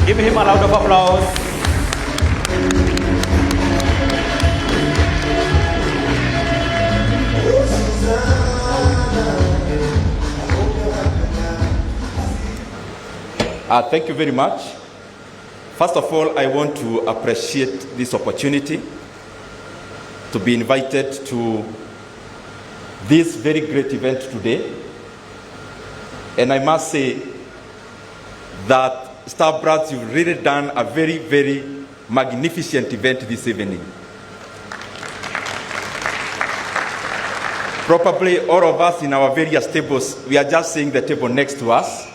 Give him a round of applause. Thank you very much. First of all, I want to appreciate this opportunity to be invited to this very great event today. And I must say that Star Brats, you've really done a very, very magnificent event this evening. Probably all of us in our various tables, we are just seeing the table next to us,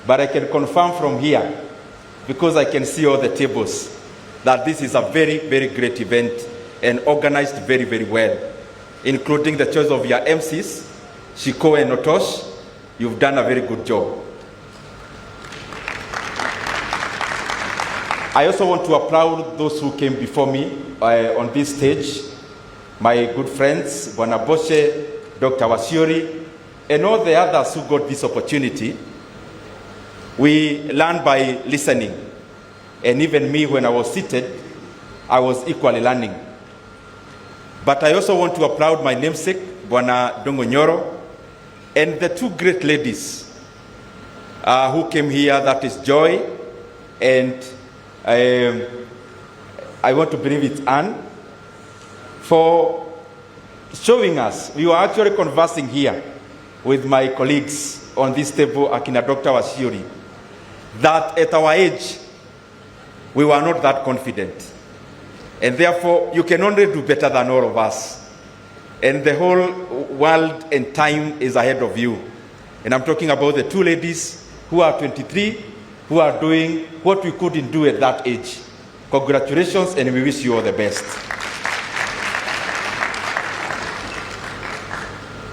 but I can confirm from here, because I can see all the tables, that this is a very, very great event and organized very, very well, including the choice of your MCs, Shiko and Otosh. You've done a very good job. I also want to applaud those who came before me on this stage, my good friends, Bwana Boshe, Dr. Wasiori, and all the others who got this opportunity. We learn by listening. And even me, when I was seated, I was equally learning. But I also want to applaud my namesake, Bwana Nyoro, and the two great ladies who came here, that is Joy, and I want to believe it's Anne, for showing us. We were actually conversing here with my colleagues on this table, Akina Dr. Wasiori, that at our age, we were not that confident. And therefore, you can only do better than all of us. And the whole world and time is ahead of you. And I'm talking about the two ladies who are 23, who are doing what we couldn't do at that age. Congratulations, and we wish you all the best.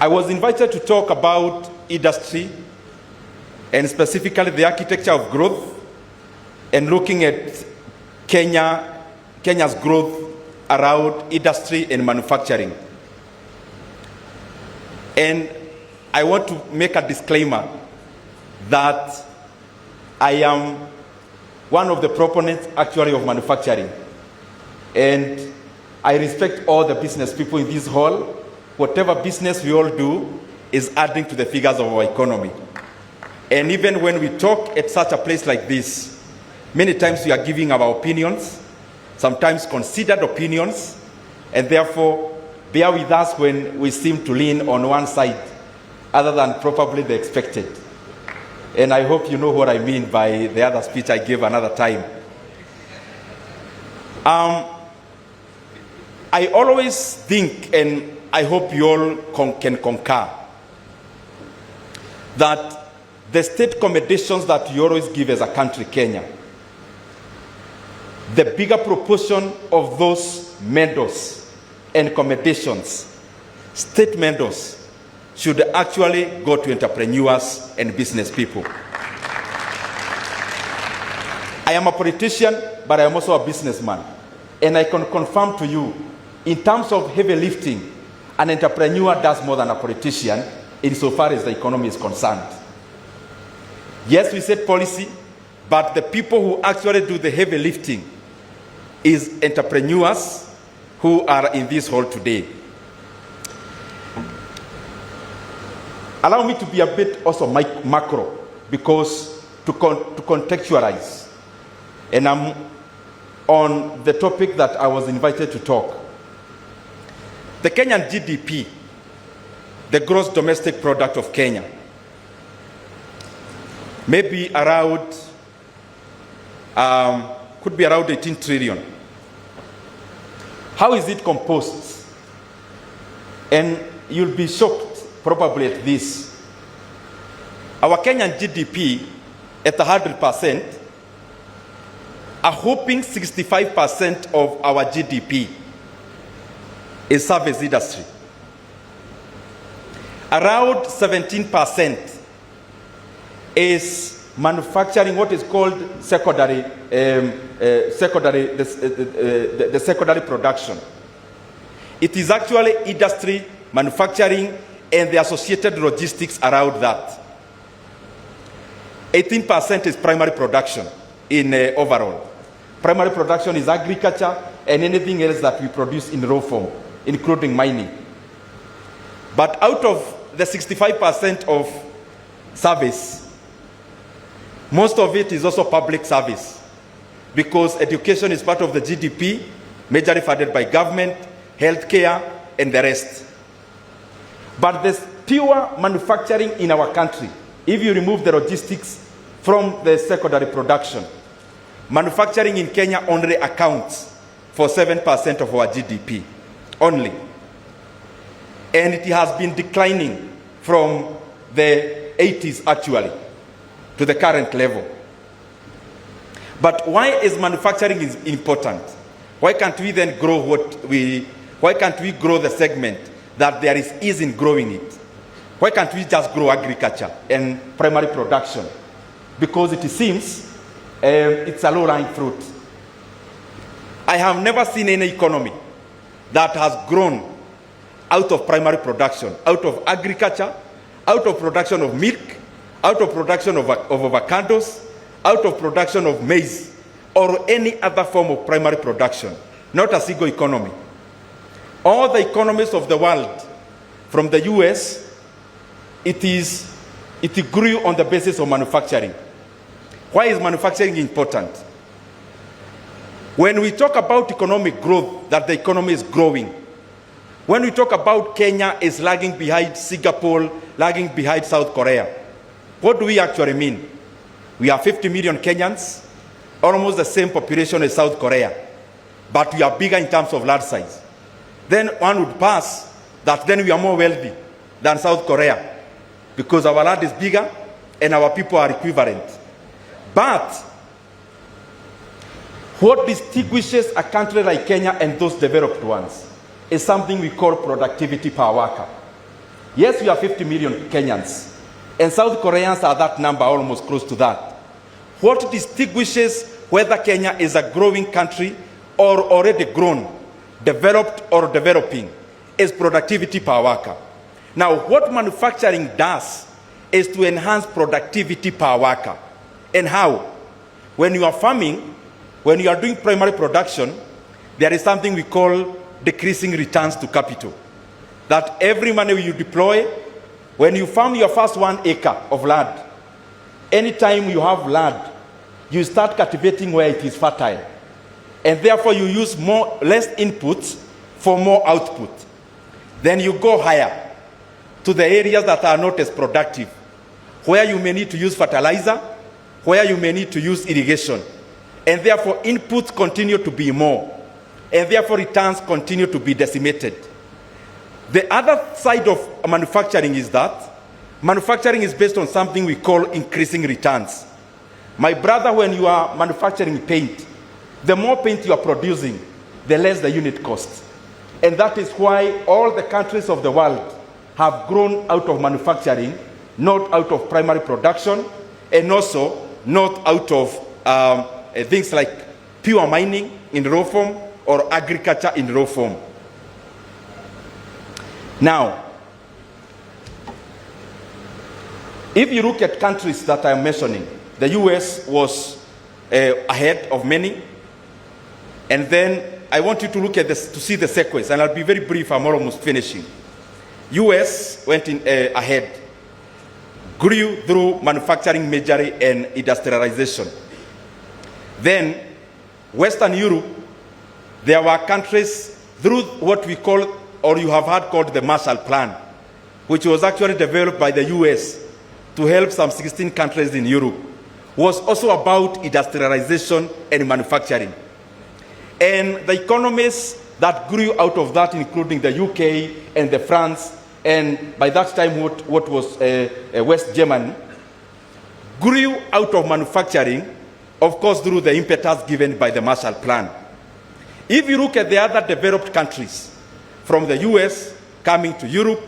I was invited to talk about industry, and specifically the architecture of growth, and looking at Kenya's growth around industry and manufacturing. And I want to make a disclaimer that I am one of the proponents actually of manufacturing. And I respect all the business people in this hall. Whatever business we all do is adding to the figures of our economy. And even when we talk at such a place like this, many times we are giving our opinions, sometimes considered opinions, and therefore bear with us when we seem to lean on one side other than probably the expected. And I hope you know what I mean by the other speech I gave another time. I always think, and I hope you all can concur, that the state commendations that you always give as a country, Kenya, the bigger proportion of those medals and commendations, state medals, should actually go to entrepreneurs and business people. I am a politician, but I am also a businessman. And I can confirm to you, in terms of heavy lifting, an entrepreneur does more than a politician insofar as the economy is concerned. Yes, we set policy, but the people who actually do the heavy lifting is entrepreneurs who are in this hall today. Allow me to be a bit also macro, because to contextualize. And I'm on the topic that I was invited to talk. The Kenyan GDP, the gross domestic product of Kenya, maybe around, could be around 18 trillion. How is it composed? And you'll be shocked probably at this. Our Kenyan GDP at 100%, a whopping 65% of our GDP is service industry. Around 17% is manufacturing, what is called secondary production. It is actually industry, manufacturing, and the associated logistics around that. 18% is primary production. in overall. Primary production is agriculture and anything else that we produce in raw form, including mining. But out of the 65% of service, most of it is also public service, because education is part of the GDP, majorly funded by government, healthcare, and the rest. But there's pure manufacturing in our country. If you remove the logistics from the secondary production, manufacturing in Kenya only accounts for 7% of our GDP, only. And it has been declining from the 80s actually to the current level. But why is manufacturing important? Why can't we then grow why can't we grow the segment that there is ease in growing it? Why can't we just grow agriculture and primary production? Because it seems it's a low-lying fruit. I have never seen any economy that has grown out of primary production, out of agriculture, out of production of milk, out of production of avocados, out of production of maize, or any other form of primary production. Not a single economy. All the economies of the world, from the US, it grew on the basis of manufacturing. Why is manufacturing important? When we talk about economic growth, that the economy is growing, when we talk about Kenya is lagging behind Singapore, lagging behind South Korea, what do we actually mean? We are 50 million Kenyans, almost the same population as South Korea, but we are bigger in terms of land size. Then one would pass that then we are more wealthy than South Korea, because our land is bigger and our people are equivalent. But what distinguishes a country like Kenya and those developed ones is something we call productivity per worker. Yes, we are 50 million Kenyans, and South Koreans are that number, almost close to that. What distinguishes whether Kenya is a growing country or already grown, developed or developing, is productivity per worker. Now, what manufacturing does is to enhance productivity per worker. And how? When you are farming, when you are doing primary production, there is something we call decreasing returns to capital. That every money you deploy, when you farm your first 1 acre of land, anytime you have land, you start cultivating where it is fertile. And therefore you use less inputs for more output. Then you go higher to the areas that are not as productive, where you may need to use fertilizer, where you may need to use irrigation. And therefore inputs continue to be more. And therefore returns continue to be decimated. The other side of manufacturing is that manufacturing is based on something we call increasing returns. My brother, when you are manufacturing paint, the more paint you are producing, the less the unit cost. And that is why all the countries of the world have grown out of manufacturing, not out of primary production, and also not out of things like pure mining in raw form or agriculture in raw form. Now, if you look at countries that I'm mentioning, the US was ahead of many. And then I want you to look at this to see the sequence, and I'll be very brief, I'm almost finishing. US went ahead, grew through manufacturing majorly and industrialization. Then Western Europe, there were countries through what we call, or you have heard called the Marshall Plan, which was actually developed by the US to help some 16 countries in Europe, was also about industrialization and manufacturing. And the economies that grew out of that, including the UK and the France, and by that time what was West Germany, grew out of manufacturing, of course through the impetus given by the Marshall Plan. If you look at the other developed countries, from the US coming to Europe,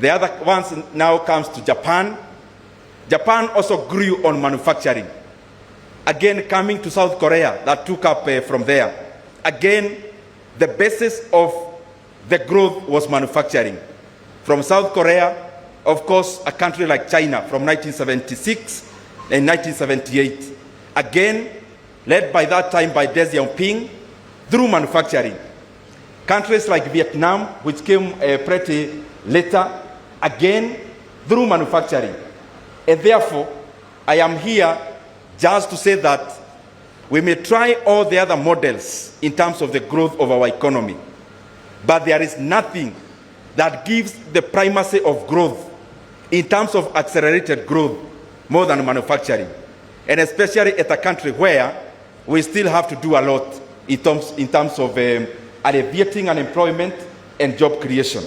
the other ones now comes to Japan. Japan also grew on manufacturing. Again, coming to South Korea, that took up from there. Again, the basis of the growth was manufacturing. From South Korea, of course, a country like China from 1976 and 1978. Again, led by that time by Deng Xiaoping, through manufacturing. Countries like Vietnam, which came pretty later, again, through manufacturing. And therefore, I am here just to say that we may try all the other models in terms of the growth of our economy, but there is nothing that gives the primacy of growth in terms of accelerated growth more than manufacturing, and especially at a country where we still have to do a lot in terms of alleviating unemployment and job creation.